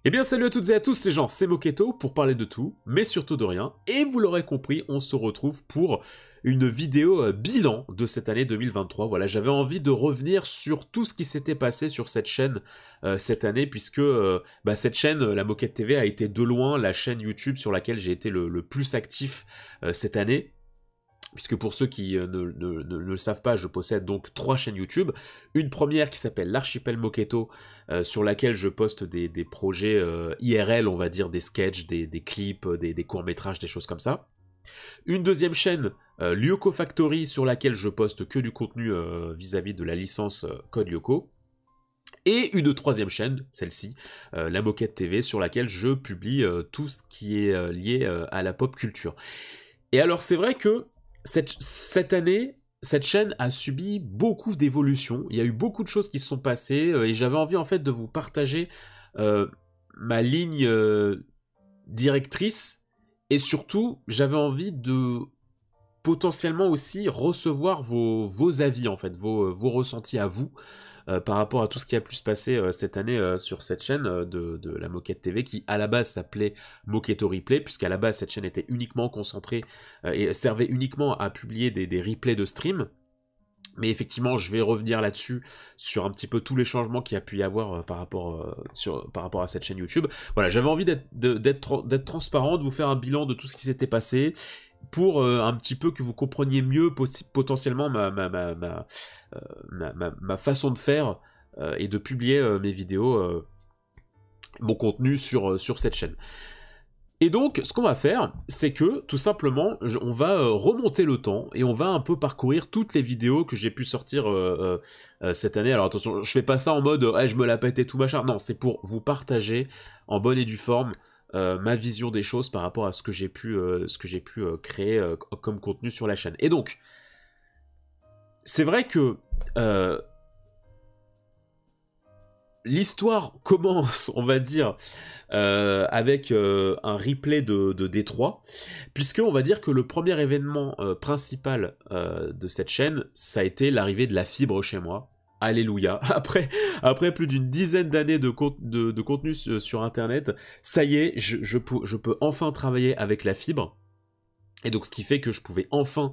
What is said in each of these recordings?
Eh bien salut à toutes et à tous les gens, c'est Moketo pour parler de tout, mais surtout de rien, et vous l'aurez compris, on se retrouve pour une vidéo bilan de cette année 2023. Voilà, j'avais envie de revenir sur tout ce qui s'était passé sur cette chaîne cette année, puisque cette chaîne, la Moquette TV, a été de loin la chaîne YouTube sur laquelle j'ai été le plus actif cette année. Puisque pour ceux qui ne le savent pas, je possède donc 3 chaînes YouTube. Une première qui s'appelle l'Archipel Moketo, sur laquelle je poste des projets IRL, on va dire, des sketchs, des clips, des courts-métrages, des choses comme ça. Une deuxième chaîne, Lyoko Factory, sur laquelle je poste que du contenu vis-à-vis de la licence Code Lyoko. Et une troisième chaîne, celle-ci, la Moquette TV, sur laquelle je publie tout ce qui est lié à la pop culture. Et alors c'est vrai que cette année, cette chaîne a subi beaucoup d'évolutions. Il y a eu beaucoup de choses qui se sont passées et j'avais envie en fait de vous partager ma ligne directrice et surtout j'avais envie de potentiellement aussi recevoir vos avis en fait, vos ressentis à vous. Par rapport à tout ce qui a pu se passer cette année sur cette chaîne de la Moquette TV qui à la base s'appelait Moketo Replay, puisqu'à la base cette chaîne était uniquement concentrée et servait uniquement à publier des replays de stream. Mais effectivement, je vais revenir là-dessus, sur un petit peu tous les changements qu'il y a pu y avoir par rapport à cette chaîne YouTube. Voilà, j'avais envie d'être transparent, de vous faire un bilan de tout ce qui s'était passé, pour un petit peu que vous compreniez mieux potentiellement ma façon de faire et de publier mes vidéos, mon contenu sur cette chaîne. Et donc, ce qu'on va faire, c'est que, tout simplement, on va remonter le temps, et on va un peu parcourir toutes les vidéos que j'ai pu sortir cette année. Alors attention, je fais pas ça en mode « je me la pète et tout machin », non, c'est pour vous partager, en bonne et due forme, ma vision des choses par rapport à ce que j'ai pu créer comme contenu sur la chaîne. Et donc, c'est vrai que l'histoire commence, on va dire, avec un replay de Détroit, puisque on va dire que le premier événement principal de cette chaîne, ça a été l'arrivée de la fibre chez moi. Alléluia. Après plus d'une dizaine d'années de contenu sur Internet, ça y est, je peux enfin travailler avec la fibre. Et donc ce qui fait que je pouvais enfin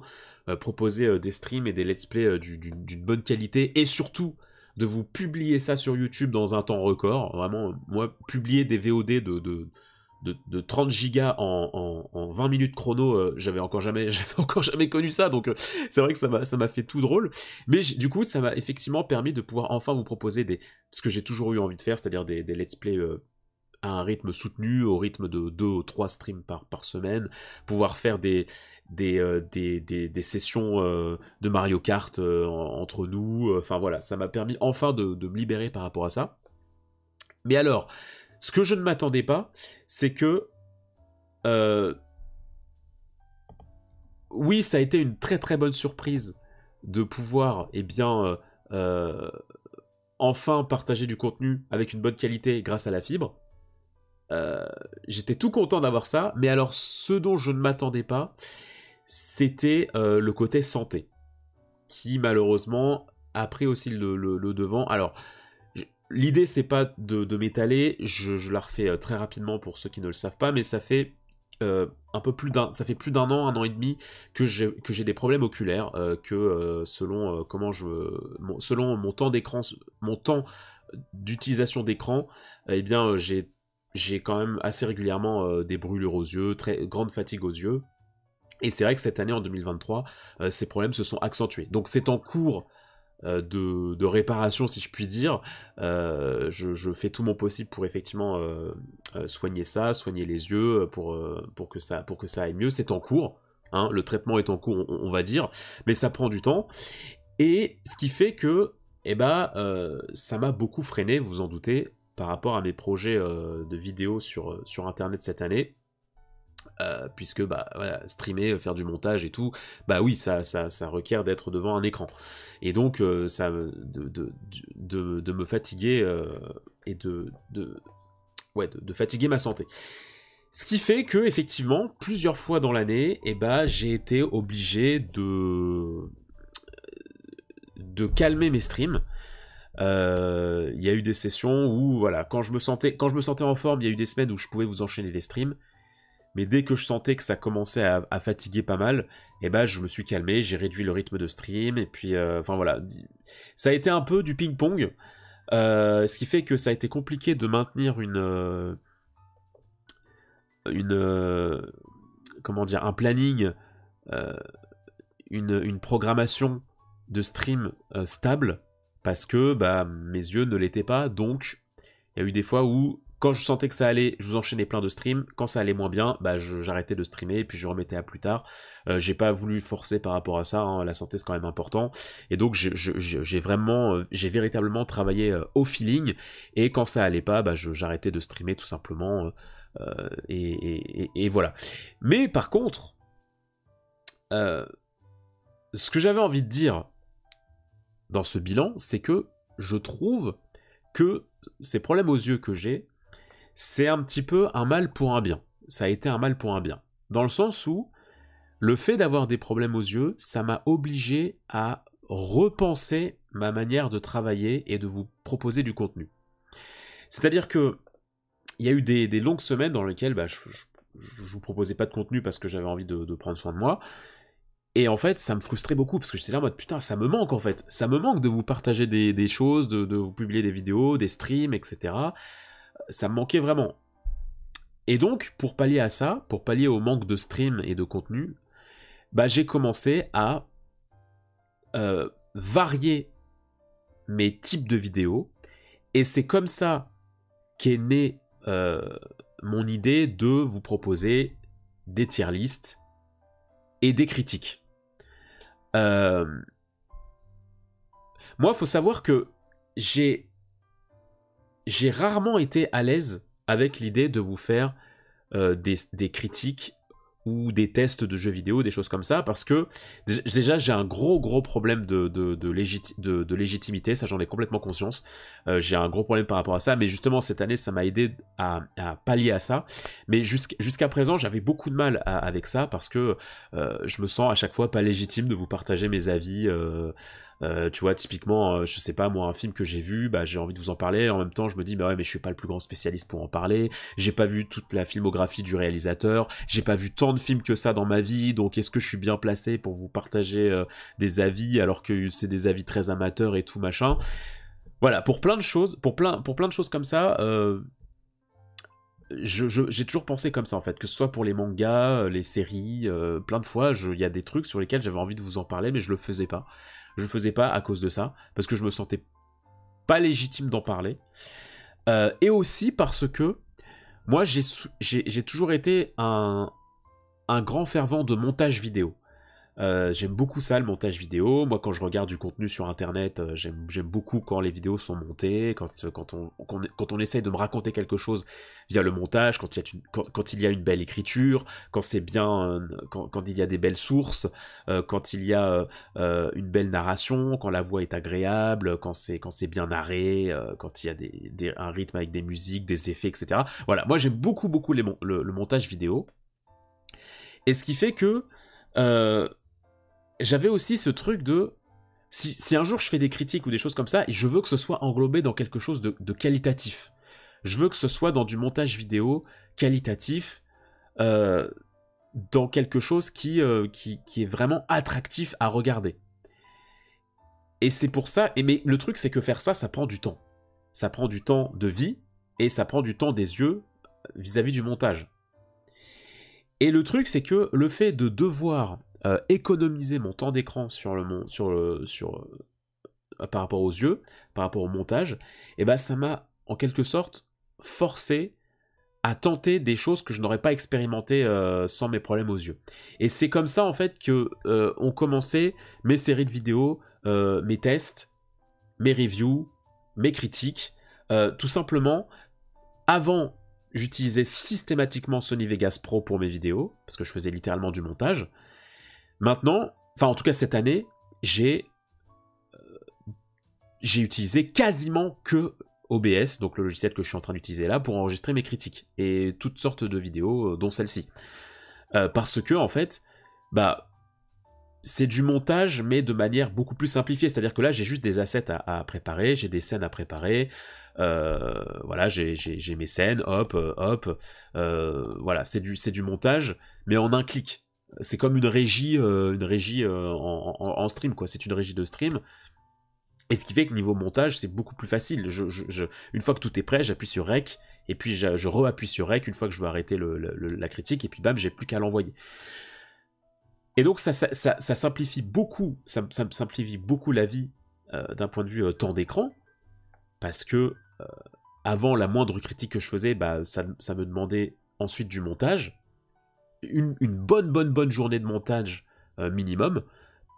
proposer des streams et des let's play d'une bonne qualité, et surtout de vous publier ça sur YouTube dans un temps record. Vraiment, moi, publier des VOD de 30 gigas en 20 minutes chrono, j'avais encore jamais connu ça, donc c'est vrai que ça m'a fait tout drôle. Mais du coup, ça m'a effectivement permis de pouvoir enfin vous proposer ce que j'ai toujours eu envie de faire, c'est-à-dire des let's play à un rythme soutenu, au rythme de 2 ou 3 streams par semaine, pouvoir faire des sessions de Mario Kart entre nous, enfin voilà, ça m'a permis enfin de me libérer par rapport à ça. Mais alors, ce que je ne m'attendais pas, c'est que oui, ça a été une très très bonne surprise de pouvoir, enfin partager du contenu avec une bonne qualité grâce à la fibre. J'étais tout content d'avoir ça, mais alors ce dont je ne m'attendais pas, c'était le côté santé, qui malheureusement a pris aussi le devant. Alors, l'idée c'est pas de m'étaler, je la refais très rapidement pour ceux qui ne le savent pas, mais ça fait ça fait plus d'un an et demi que j'ai des problèmes oculaires, selon selon mon temps d'écran, mon temps d'utilisation d'écran, j'ai quand même assez régulièrement des brûlures aux yeux, très grande fatigue aux yeux. Et c'est vrai que cette année, en 2023, ces problèmes se sont accentués. Donc c'est en cours de réparation, si je puis dire. Je fais tout mon possible pour effectivement soigner ça, soigner les yeux, pour que ça aille mieux. C'est en cours, hein, le traitement est en cours, on va dire, mais ça prend du temps. Et ce qui fait que ça m'a beaucoup freiné, vous vous en doutez, par rapport à mes projets de vidéos sur Internet cette année. Puisque voilà, streamer, faire du montage et tout, bah oui, ça requiert d'être devant un écran. Et donc ça de me fatiguer et de fatiguer ma santé. Ce qui fait que effectivement, plusieurs fois dans l'année, j'ai été obligé de calmer mes streams. Il y a eu des sessions où, voilà, quand je me sentais en forme, il y a eu des semaines où je pouvais vous enchaîner les streams. Mais dès que je sentais que ça commençait à fatiguer pas mal, eh ben, je me suis calmé, j'ai réduit le rythme de stream, et puis, enfin voilà. Ça a été un peu du ping-pong, ce qui fait que ça a été compliqué de maintenir comment dire, un planning, une programmation de stream stable, parce que bah, mes yeux ne l'étaient pas, donc il y a eu des fois où, quand je sentais que ça allait, je vous enchaînais plein de streams, quand ça allait moins bien, bah, j'arrêtais de streamer, et puis je remettais à plus tard. J'ai pas voulu forcer par rapport à ça, hein, la santé c'est quand même important, et donc j'ai véritablement travaillé au feeling, et quand ça allait pas, bah, j'arrêtais de streamer tout simplement, et voilà. Mais par contre, ce que j'avais envie de dire dans ce bilan, c'est que je trouve que ces problèmes aux yeux que j'ai, c'est un petit peu un mal pour un bien. Ça a été un mal pour un bien. Dans le sens où, le fait d'avoir des problèmes aux yeux, ça m'a obligé à repenser ma manière de travailler et de vous proposer du contenu. C'est-à-dire que il y a eu des longues semaines dans lesquelles bah, je vous proposais pas de contenu parce que j'avais envie de prendre soin de moi. Et en fait, ça me frustrait beaucoup, parce que j'étais là en mode, putain, ça me manque en fait. Ça me manque de vous partager des choses, de vous publier des vidéos, des streams, etc. Ça me manquait vraiment. Et donc, pour pallier à ça, pour pallier au manque de stream et de contenu, bah, j'ai commencé à varier mes types de vidéos. Et c'est comme ça qu'est née mon idée de vous proposer des tier lists et des critiques. Moi, faut savoir que j'ai rarement été à l'aise avec l'idée de vous faire des critiques ou des tests de jeux vidéo, des choses comme ça, parce que déjà j'ai un gros problème de légitimité, ça j'en ai complètement conscience, j'ai un gros problème par rapport à ça, mais justement cette année ça m'a aidé à pallier à ça, mais jusqu'à présent j'avais beaucoup de mal avec ça, parce que je me sens à chaque fois pas légitime de vous partager mes avis, tu vois, typiquement, je sais pas, moi, un film que j'ai vu, bah, j'ai envie de vous en parler, en même temps, je me dis, bah ouais, mais je suis pas le plus grand spécialiste pour en parler, j'ai pas vu toute la filmographie du réalisateur, j'ai pas vu tant de films que ça dans ma vie, donc est-ce que je suis bien placé pour vous partager des avis, alors que c'est des avis très amateurs et tout, machin. Voilà, pour plein de choses, pour plein de choses comme ça, j'ai toujours pensé comme ça en fait, que ce soit pour les mangas, les séries, plein de fois, il y a des trucs sur lesquels j'avais envie de vous en parler, mais je le faisais pas. Je le faisais pas à cause de ça, parce que je me sentais pas légitime d'en parler. Et aussi parce que moi, j'ai toujours été un grand fervent de montage vidéo. J'aime beaucoup ça, le montage vidéo. Moi, quand je regarde du contenu sur Internet, j'aime beaucoup quand les vidéos sont montées, quand on essaye de me raconter quelque chose via le montage, quand il y a une belle écriture, quand c'est bien, quand il y a des belles sources, quand il y a une belle narration, quand la voix est agréable, quand c'est bien narré, quand il y a un rythme avec des musiques, des effets, etc. Voilà, moi j'aime beaucoup le montage vidéo. Et ce qui fait que j'avais aussi ce truc de... Si un jour je fais des critiques ou des choses comme ça, je veux que ce soit englobé dans quelque chose de qualitatif. Je veux que ce soit dans du montage vidéo qualitatif, dans quelque chose qui est vraiment attractif à regarder. Et c'est pour ça... mais le truc, c'est que faire ça, ça prend du temps. Ça prend du temps de vie, et ça prend du temps des yeux vis-à-vis du montage. Et le truc, c'est que le fait de devoir économiser mon temps d'écran par rapport aux yeux, par rapport au montage, et ben ça m'a en quelque sorte forcé à tenter des choses que je n'aurais pas expérimentées sans mes problèmes aux yeux. Et c'est comme ça en fait que ont commencé mes séries de vidéos, mes tests, mes reviews, mes critiques, tout simplement. Avant, j'utilisais systématiquement Sony Vegas Pro pour mes vidéos, parce que je faisais littéralement du montage. Maintenant, enfin en tout cas cette année, j'ai utilisé quasiment que OBS, donc le logiciel que je suis en train d'utiliser là, pour enregistrer mes critiques, et toutes sortes de vidéos, dont celle-ci. Parce que, en fait, bah, c'est du montage, mais de manière beaucoup plus simplifiée. C'est-à-dire que là, j'ai juste des assets à préparer, j'ai des scènes à préparer. Voilà, j'ai mes scènes, hop, voilà, c'est du montage, mais en un clic. C'est comme une régie en stream, quoi. C'est une régie de stream. Et ce qui fait que niveau montage, c'est beaucoup plus facile. Une fois que tout est prêt, j'appuie sur Rec, et puis je re-appuie sur Rec une fois que je veux arrêter la critique, et puis bam, j'ai plus qu'à l'envoyer. Et donc ça simplifie beaucoup, ça simplifie beaucoup la vie d'un point de vue temps d'écran, parce que avant, la moindre critique que je faisais, bah, ça me demandait ensuite du montage, une bonne journée de montage minimum,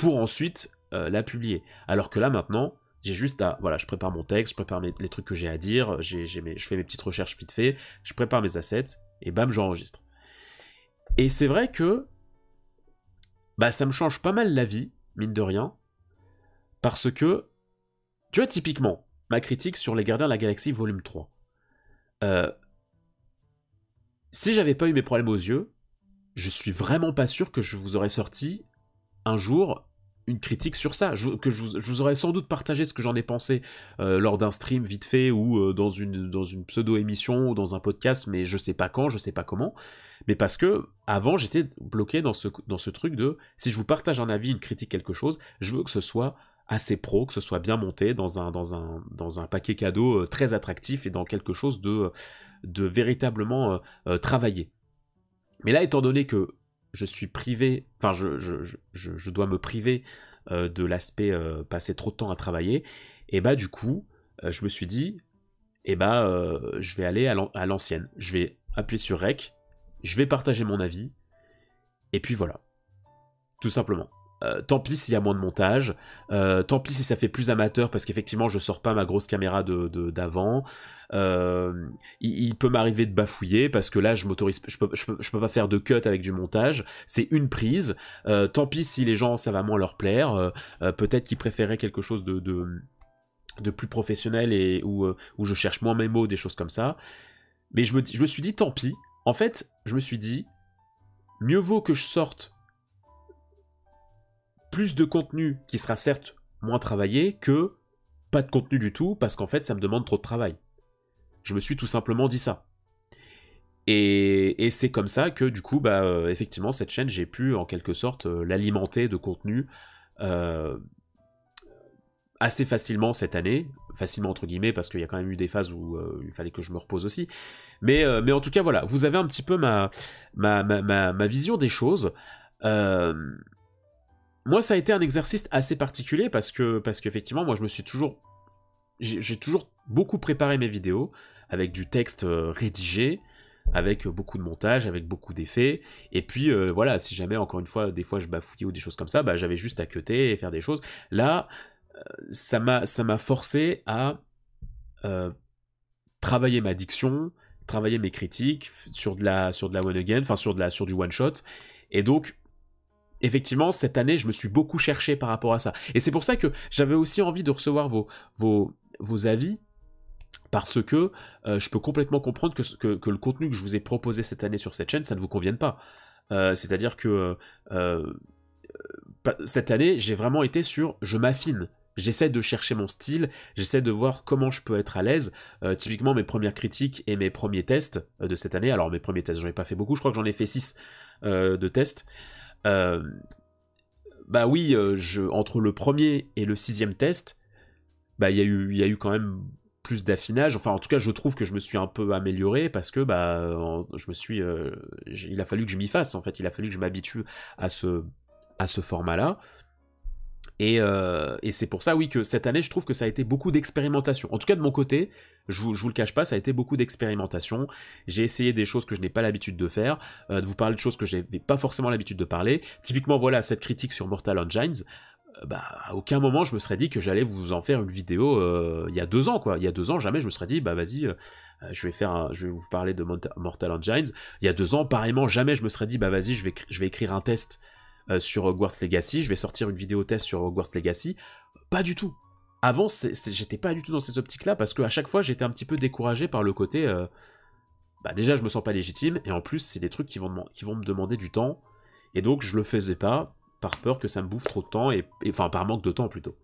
pour ensuite la publier. Alors que là maintenant, j'ai juste à, voilà, je prépare mon texte, je prépare les trucs que j'ai à dire, je fais mes petites recherches vite fait, je prépare mes assets, et bam, j'enregistre. Et c'est vrai que bah, ça me change pas mal la vie, mine de rien, parce que, tu vois, typiquement, ma critique sur Les Gardiens de la Galaxie volume 3. Si j'avais pas eu mes problèmes aux yeux, je suis vraiment pas sûr que je vous aurais sorti un jour une critique sur ça, que je vous aurais sans doute partagé ce que j'en ai pensé lors d'un stream vite fait, ou dans une pseudo-émission, ou dans un podcast, mais je sais pas quand, je sais pas comment, mais parce que avant j'étais bloqué dans ce truc de, si je vous partage un avis, une critique, quelque chose, je veux que ce soit assez pro, que ce soit bien monté, dans un paquet cadeau très attractif, et dans quelque chose de véritablement travaillé. Mais là, étant donné que je suis privé, enfin je dois me priver de l'aspect passer trop de temps à travailler, et bah du coup, je me suis dit, et bah je vais aller à l'ancienne. Je vais appuyer sur Rec, je vais partager mon avis, et puis voilà. Tout simplement. Tant pis s'il y a moins de montage, tant pis si ça fait plus amateur, parce qu'effectivement je sors pas ma grosse caméra d'avant. Il peut m'arriver de bafouiller, parce que là je peux pas faire de cut avec du montage, c'est une prise. Tant pis si les gens ça va moins leur plaire, peut-être qu'ils préféraient quelque chose de plus professionnel, et où je cherche moins mes mots, des choses comme ça. Mais je me suis dit tant pis. En fait, je me suis dit, mieux vaut que je sorte plus de contenu qui sera certes moins travaillé, que pas de contenu du tout, parce qu'en fait ça me demande trop de travail. Je me suis tout simplement dit ça. Et c'est comme ça que du coup, bah, effectivement, cette chaîne, j'ai pu en quelque sorte l'alimenter de contenu assez facilement cette année, facilement entre guillemets, parce qu'il y a quand même eu des phases où il fallait que je me repose aussi. Mais en tout cas, voilà, vous avez un petit peu ma vision des choses. Moi, ça a été un exercice assez particulier, parce qu'effectivement, moi, j'ai toujours beaucoup préparé mes vidéos avec du texte rédigé, avec beaucoup de montage, avec beaucoup d'effets, et puis voilà, si jamais, encore une fois, des fois je bafouillais ou des choses comme ça, bah, j'avais juste à cutter et faire des choses. Là, ça m'a forcé à travailler ma diction, travailler mes critiques sur de la one again, enfin sur du one shot, et donc effectivement, cette année, je me suis beaucoup cherché par rapport à ça. Et c'est pour ça que j'avais aussi envie de recevoir vos avis, parce que je peux complètement comprendre que le contenu que je vous ai proposé cette année sur cette chaîne, ça ne vous convienne pas. C'est-à-dire que cette année, j'ai vraiment été sur « je m'affine ». J'essaie de chercher mon style, j'essaie de voir comment je peux être à l'aise. Typiquement, mes premières critiques et mes premiers tests de cette année, alors mes premiers tests, j'en ai pas fait beaucoup, je crois que j'en ai fait 6 de tests. Bah oui, entre le premier et le 6e test, bah il y a eu quand même plus d'affinage. Enfin, en tout cas, je trouve que je me suis un peu amélioré, parce que bah il a fallu que je m'y fasse. En fait, il a fallu que je m'habitue à ce format-là. Et c'est pour ça, oui, que cette année, je trouve que ça a été beaucoup d'expérimentation. En tout cas, de mon côté, je vous le cache pas, ça a été beaucoup d'expérimentation. J'ai essayé des choses que je n'ai pas l'habitude de faire, de vous parler de choses que je n'avais pas forcément l'habitude de parler. Typiquement, voilà, cette critique sur Mortal Engines, bah, à aucun moment je me serais dit que j'allais vous en faire une vidéo il y a 2 ans, quoi. Il y a 2 ans, jamais je me serais dit, bah vas-y, je vais vous parler de Mortal Engines. Il y a 2 ans, pareillement, jamais je me serais dit, bah vas-y, je vais écrire un test sur Hogwarts Legacy, je vais sortir une vidéo test sur Hogwarts Legacy. Pas du tout. Avant, j'étais pas du tout dans ces optiques-là, parce qu'à chaque fois, j'étais un petit peu découragé par le côté... bah déjà, je me sens pas légitime, et en plus, c'est des trucs qui vont me demander du temps, et donc je le faisais pas, par peur que ça me bouffe trop de temps, enfin par manque de temps plutôt.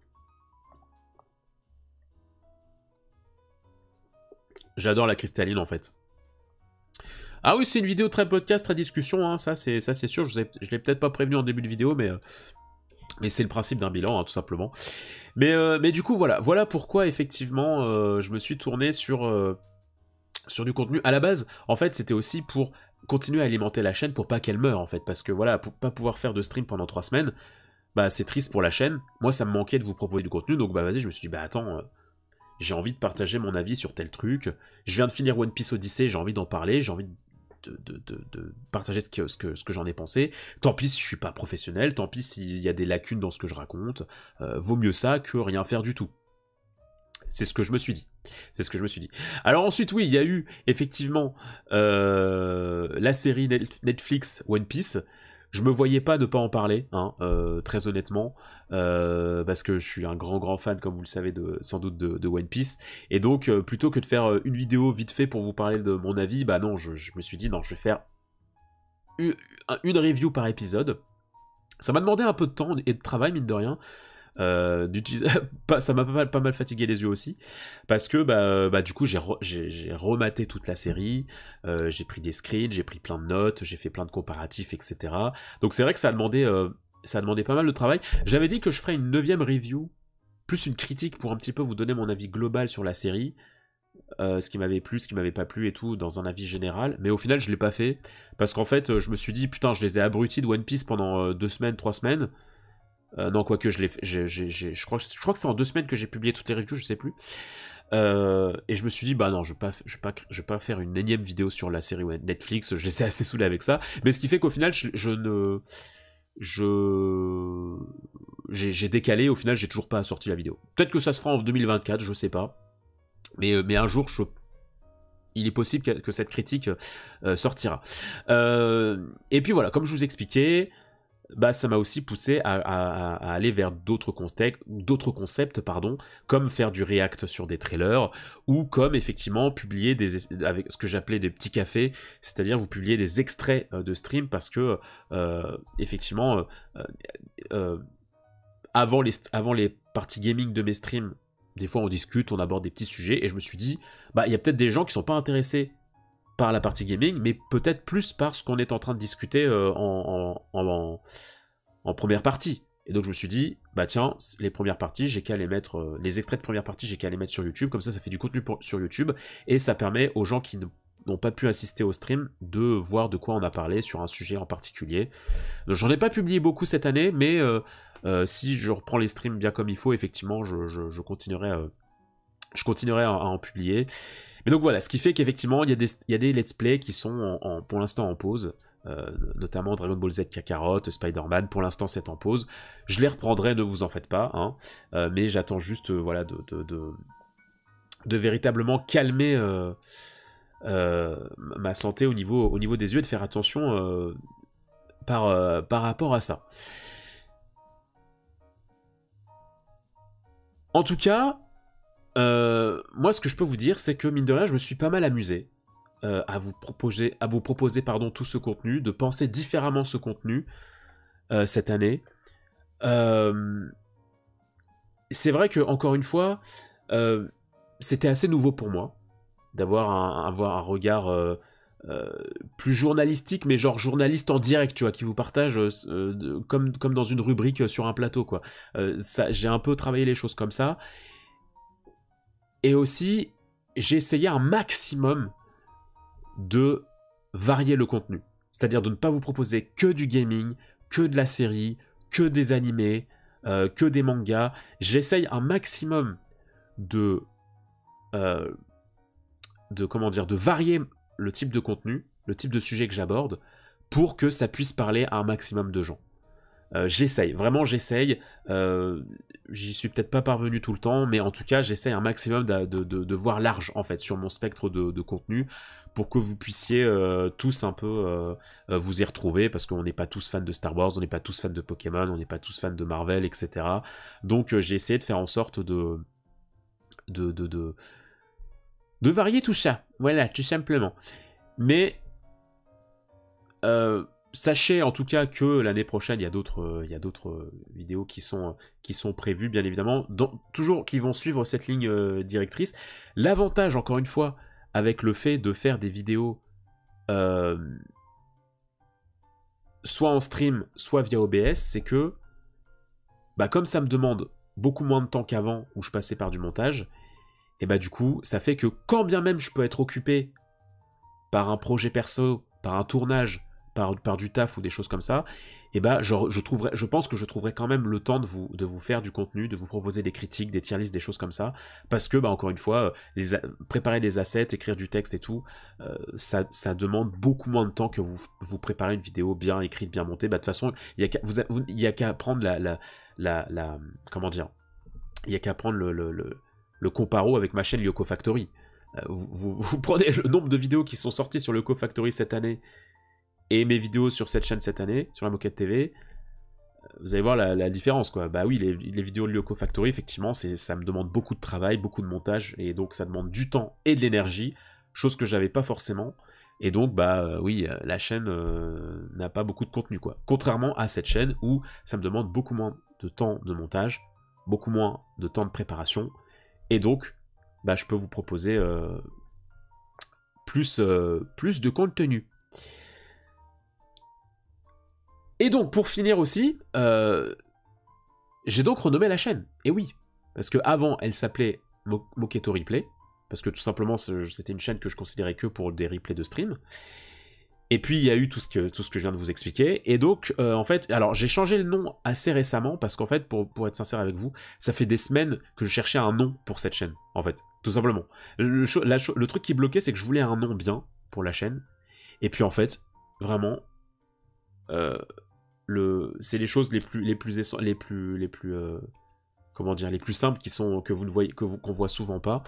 J'adore la cristalline en fait. Ah oui, c'est une vidéo très podcast, très discussion, hein, ça c'est sûr, je l'ai peut-être pas prévenu en début de vidéo, mais c'est le principe d'un bilan, hein, tout simplement. Mais du coup, voilà pourquoi effectivement je me suis tourné sur du contenu. À la base, en fait, c'était aussi pour continuer à alimenter la chaîne pour pas qu'elle meure, en fait, parce que voilà, pour pas pouvoir faire de stream pendant 3 semaines, bah c'est triste pour la chaîne. Moi, ça me manquait de vous proposer du contenu, donc bah vas-y, je me suis dit, bah attends, j'ai envie de partager mon avis sur tel truc. Je viens de finir One Piece Odyssey, j'ai envie d'en parler, j'ai envie de partager ce que j'en ai pensé. Tant pis si je suis pas professionnel, tant pis s'il y a des lacunes dans ce que je raconte. Vaut mieux ça que rien faire du tout. C'est ce que je me suis dit. C'est ce que je me suis dit. Alors ensuite, oui, il y a eu effectivement la série Netflix One Piece. Je me voyais pas ne pas en parler, hein, très honnêtement, parce que je suis un grand fan, comme vous le savez, sans doute de One Piece. Et donc, plutôt que de faire une vidéo vite fait pour vous parler de mon avis, bah non, je me suis dit, non, je vais faire une review par épisode. Ça m'a demandé un peu de temps et de travail, mine de rien. Ça m'a pas mal fatigué les yeux aussi, parce que bah du coup j'ai rematé toute la série, j'ai pris des screens, j'ai pris plein de notes, j'ai fait plein de comparatifs, etc. Donc c'est vrai que ça a demandé pas mal de travail. J'avais dit que je ferais une 9ème review, plus une critique pour un petit peu vous donner mon avis global sur la série, ce qui m'avait plu, ce qui m'avait pas plu et tout, dans un avis général, mais au final je l'ai pas fait, parce qu'en fait je me suis dit, putain, je les ai abrutis de One Piece pendant 2 semaines, 3 semaines. Non, quoique je crois que c'est en 2 semaines que j'ai publié toutes les reviews, je sais plus. Et je me suis dit, bah non, je vais pas faire une énième vidéo sur la série Netflix, je laissais assez saoulé avec ça. Mais ce qui fait qu'au final, j'ai décalé, au final, j'ai toujours pas sorti la vidéo. Peut-être que ça se fera en 2024, je sais pas. Mais un jour, il est possible que cette critique sortira. Et puis voilà, comme je vous expliquais, bah ça m'a aussi poussé à aller vers d'autres concepts, comme faire du react sur des trailers, ou comme effectivement publier avec ce que j'appelais des petits cafés, c'est-à-dire vous publiez des extraits de stream, parce que effectivement avant les parties gaming de mes streams, des fois on discute, on aborde des petits sujets, et je me suis dit, bah il y a peut-être des gens qui sont pas intéressés par la partie gaming, mais peut-être plus par ce qu'on est en train de discuter en première partie. Et donc je me suis dit, bah tiens, les premières parties, j'ai qu'à les mettre, les extraits de première partie, j'ai qu'à les mettre sur YouTube, comme ça fait du contenu sur YouTube, et ça permet aux gens qui n'ont pas pu assister au stream de voir de quoi on a parlé sur un sujet en particulier. J'en ai pas publié beaucoup cette année, mais si je reprends les streams bien comme il faut, effectivement, je continuerai à en publier. Mais donc voilà, ce qui fait qu'effectivement, il y a des let's play qui sont pour l'instant en pause, notamment Dragon Ball Z Kakarot, Spider-Man, pour l'instant c'est en pause. Je les reprendrai, ne vous en faites pas, hein, mais j'attends juste voilà, de véritablement calmer ma santé au niveau des yeux, et de faire attention par rapport à ça. En tout cas, moi, ce que je peux vous dire, c'est que, mine de rien, je me suis pas mal amusé à vous proposer tout ce contenu, de penser différemment ce contenu cette année. C'est vrai que, encore une fois, c'était assez nouveau pour moi d'avoir avoir un regard plus journalistique, mais genre journaliste en direct, tu vois, qui vous partage comme dans une rubrique sur un plateau, quoi. J'ai un peu travaillé les choses comme ça. Et aussi, j'ai essayé un maximum de varier le contenu. C'est-à-dire de ne pas vous proposer que du gaming, que de la série, que des animés, que des mangas. J'essaye un maximum de varier le type de contenu, le type de sujet que j'aborde, pour que ça puisse parler à un maximum de gens. J'essaye, vraiment j'essaye, j'y suis peut-être pas parvenu tout le temps, mais en tout cas j'essaye un maximum de voir large en fait sur mon spectre de contenu, pour que vous puissiez tous un peu vous y retrouver, parce qu'on n'est pas tous fans de Star Wars, on n'est pas tous fans de Pokémon, on n'est pas tous fans de Marvel, etc. Donc j'ai essayé de faire en sorte de varier tout ça, voilà, tout simplement. Mais sachez en tout cas que l'année prochaine, il y a d'autres vidéos qui sont prévues, bien évidemment, toujours qui vont suivre cette ligne directrice. L'avantage, encore une fois, avec le fait de faire des vidéos soit en stream, soit via OBS, c'est que, bah, comme ça me demande beaucoup moins de temps qu'avant, où je passais par du montage, et bah du coup, ça fait que quand bien même je peux être occupé par un projet perso, par un tournage, par du taf ou des choses comme ça, et bah je pense que je trouverai quand même le temps de vous faire du contenu, de vous proposer des critiques, des tier lists, des choses comme ça, parce que, bah, encore une fois, préparer des assets, écrire du texte et tout, ça demande beaucoup moins de temps que vous préparez une vidéo bien écrite, bien montée. Bah, de toute façon, il y a qu'à prendre comment dire, il y a qu'à prendre le comparo avec ma chaîne Lyoko Factory. Vous prenez le nombre de vidéos qui sont sorties sur Lyoko Factory cette année et mes vidéos sur cette chaîne cette année, sur la Moquette TV, vous allez voir la différence, quoi. Bah oui, les vidéos de Lyoko Factory, effectivement, ça me demande beaucoup de travail, beaucoup de montage, et donc ça demande du temps et de l'énergie, chose que j'avais pas forcément. Et donc, bah oui, la chaîne n'a pas beaucoup de contenu, quoi. Contrairement à cette chaîne où ça me demande beaucoup moins de temps de montage, beaucoup moins de temps de préparation, et donc, bah, je peux vous proposer plus de contenu. Et donc, pour finir aussi, j'ai donc renommé la chaîne. Et oui, parce qu'avant, elle s'appelait Moketo Replay, parce que tout simplement, c'était une chaîne que je considérais que pour des replays de stream. Et puis, il y a eu tout ce que je viens de vous expliquer. Et donc, en fait, alors, j'ai changé le nom assez récemment, parce qu'en fait, pour être sincère avec vous, ça fait des semaines que je cherchais un nom pour cette chaîne, en fait, tout simplement. Le truc qui bloquait, c'est que je voulais un nom bien pour la chaîne. Et puis, en fait, vraiment... c'est les choses les plus comment dire, les plus simples que vous ne voyez, qu'on voit souvent pas,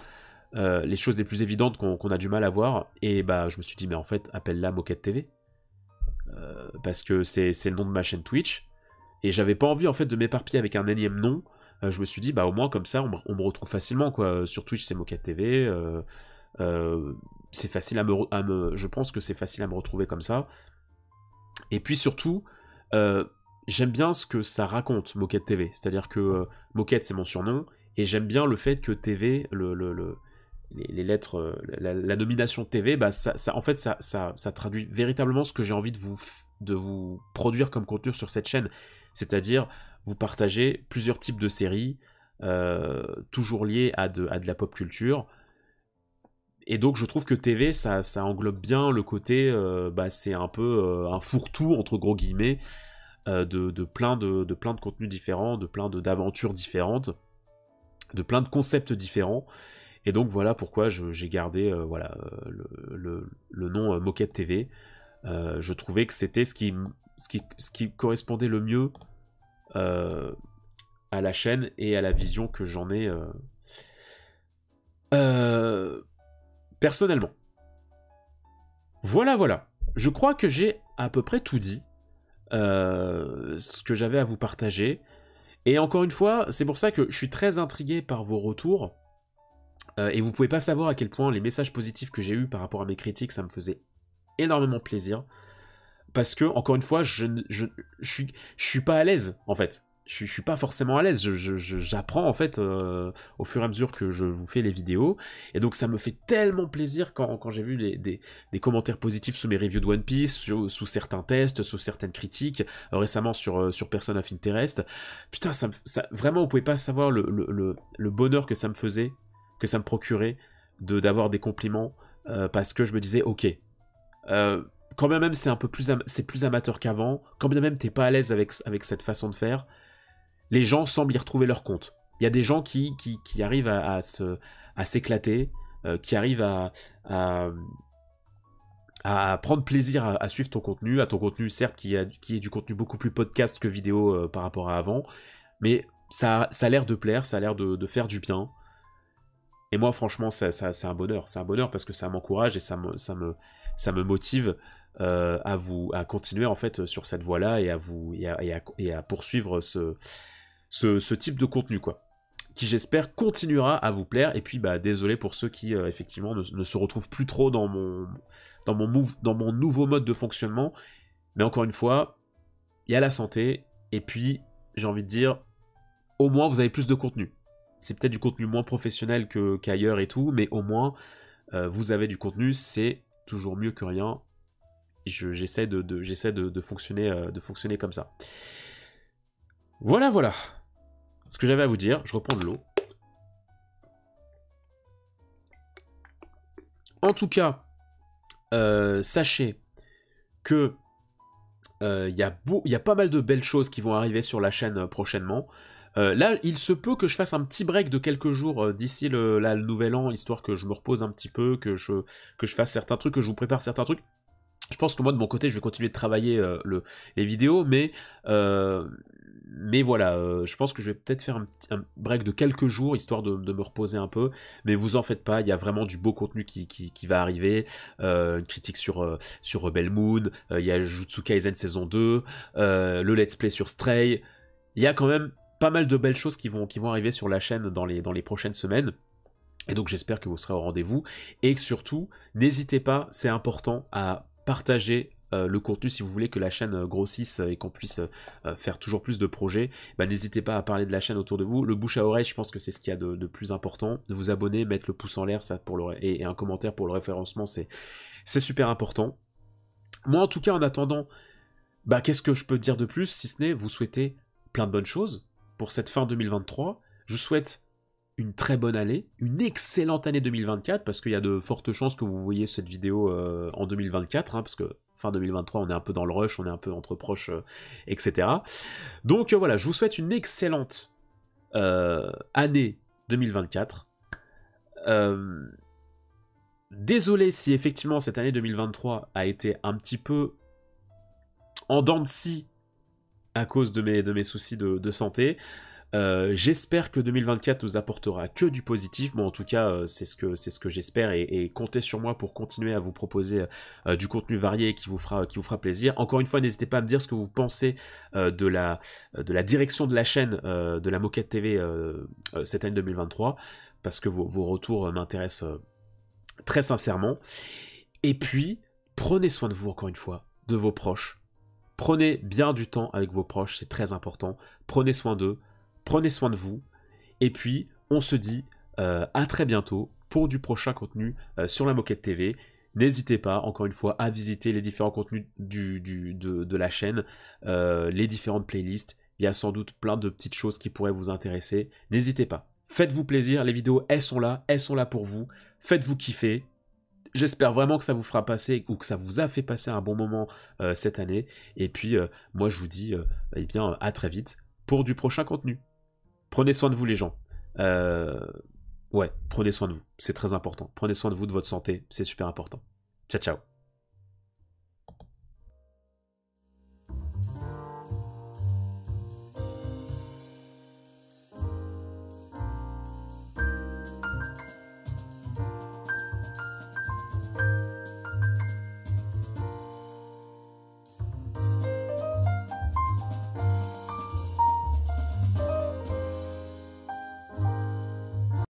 les choses les plus évidentes qu'on a du mal à voir, et bah je me suis dit mais en fait appelle-la Moquette TV, parce que c'est le nom de ma chaîne Twitch, et j'avais pas envie en fait de m'éparpiller avec un énième nom. Je me suis dit bah au moins comme ça on me retrouve facilement, quoi. Sur Twitch c'est Moquette TV, c'est facile je pense que c'est facile à me retrouver comme ça. Et puis surtout, j'aime bien ce que ça raconte, Moquette TV. C'est-à-dire que Moquette, c'est mon surnom, et j'aime bien le fait que TV, les lettres, la nomination TV, bah, en fait, ça traduit véritablement ce que j'ai envie de vous produire comme contenu sur cette chaîne. C'est-à-dire, vous partagez plusieurs types de séries, toujours liées à de la pop culture. Et donc je trouve que TV, ça englobe bien le côté, bah, c'est un peu un fourre-tout, entre gros guillemets, de plein de contenus différents, de plein d'aventures différentes, de plein de concepts différents. Et donc voilà pourquoi j'ai gardé voilà, le nom Moquette TV. Je trouvais que c'était ce qui correspondait le mieux à la chaîne et à la vision que j'en ai personnellement. Voilà. Je crois que j'ai à peu près tout dit, ce que j'avais à vous partager. Et encore une fois, c'est pour ça que je suis très intrigué par vos retours. Et vous pouvez pas savoir à quel point les messages positifs que j'ai eus par rapport à mes critiques, ça me faisait énormément plaisir. Parce que, encore une fois, je suis pas à l'aise, en fait. Je suis pas forcément à l'aise, j'apprends en fait au fur et à mesure que je vous fais les vidéos, et donc ça me fait tellement plaisir quand j'ai vu des commentaires positifs sous mes reviews de One Piece, sous certains tests, sous certaines critiques, récemment sur Person of Interest. Putain, vraiment vous pouvez pas savoir le bonheur que ça me faisait, que ça me procurait d'avoir des compliments, parce que je me disais ok, quand bien même c'est un peu c'est plus amateur qu'avant, quand bien même t'es pas à l'aise avec cette façon de faire, les gens semblent y retrouver leur compte. Il y a des gens qui arrivent à s'éclater, qui arrivent à prendre plaisir à suivre ton contenu, certes qui est du contenu beaucoup plus podcast que vidéo par rapport à avant, mais ça a l'air de plaire, ça a l'air de faire du bien. Et moi franchement c'est un bonheur, parce que ça m'encourage et ça me motive à continuer en fait sur cette voie-là et à poursuivre ce type de contenu, quoi, qui j'espère continuera à vous plaire. Et puis bah désolé pour ceux qui effectivement ne se retrouvent plus trop dans mon nouveau mode de fonctionnement, Mais encore une fois, il y a la santé, et puis, j'ai envie de dire, au moins vous avez plus de contenu. C'est peut-être du contenu moins professionnel qu'ailleurs et tout, mais au moins, vous avez du contenu, c'est toujours mieux que rien. J'essaie de fonctionner comme ça. Voilà, voilà. Ce que j'avais à vous dire, je reprends de l'eau. En tout cas, sachez que il y a pas mal de belles choses qui vont arriver sur la chaîne prochainement. Là, il se peut que je fasse un petit break de quelques jours d'ici le nouvel an, histoire que je me repose un petit peu, que je fasse certains trucs, que je vous prépare certains trucs. Je pense que moi, de mon côté, je vais continuer de travailler les vidéos, mais voilà, je pense que je vais peut-être faire un break de quelques jours, histoire de me reposer un peu, mais vous en faites pas, il y a vraiment du beau contenu qui va arriver, une critique sur Rebel Moon, il y a Jujutsu Kaisen saison 2, le let's play sur Stray, il y a quand même pas mal de belles choses qui vont arriver sur la chaîne dans les prochaines semaines. Et donc j'espère que vous serez au rendez-vous. Et que surtout, n'hésitez pas, c'est important, à partager le contenu si vous voulez que la chaîne grossisse et qu'on puisse faire toujours plus de projets. Bah, n'hésitez pas à parler de la chaîne autour de vous. Le bouche à oreille, je pense que c'est ce qu'il y a de plus important. De vous abonner, mettre le pouce en l'air ça et un commentaire pour le référencement, c'est super important. Moi en tout cas, en attendant, bah, qu'est-ce que je peux dire de plus si ce n'est vous souhaiter plein de bonnes choses pour cette fin 2023. Je vous souhaite une très bonne année, une excellente année 2024, parce qu'il y a de fortes chances que vous voyez cette vidéo en 2024, hein, parce que fin 2023, on est un peu dans le rush, on est un peu entre proches, etc. Donc voilà, je vous souhaite une excellente année 2024. Désolé si effectivement cette année 2023 a été un petit peu en dents de scie à cause de mes soucis de santé. J'espère que 2024 nous apportera que du positif. Bon, en tout cas, c'est ce que j'espère, et comptez sur moi pour continuer à vous proposer du contenu varié qui vous fera plaisir. Encore une fois, n'hésitez pas à me dire ce que vous pensez de la direction de la chaîne de la Moquette TV cette année 2023, parce que vos retours m'intéressent très sincèrement. Et puis, prenez soin de vous, encore une fois, de vos proches. Prenez bien du temps avec vos proches, c'est très important. Prenez soin d'eux. Prenez soin de vous, et puis on se dit à très bientôt pour du prochain contenu sur la Moquette TV. N'hésitez pas, encore une fois, à visiter les différents contenus de la chaîne, les différentes playlists. Il y a sans doute plein de petites choses qui pourraient vous intéresser. N'hésitez pas, faites-vous plaisir, les vidéos, elles sont là pour vous. Faites-vous kiffer. J'espère vraiment que ça vous fera passer, ou que ça vous a fait passer un bon moment cette année. Et puis, moi je vous dis eh bien, à très vite pour du prochain contenu. Prenez soin de vous les gens. Ouais, prenez soin de vous, c'est très important. Prenez soin de vous, de votre santé, c'est super important. Ciao, ciao.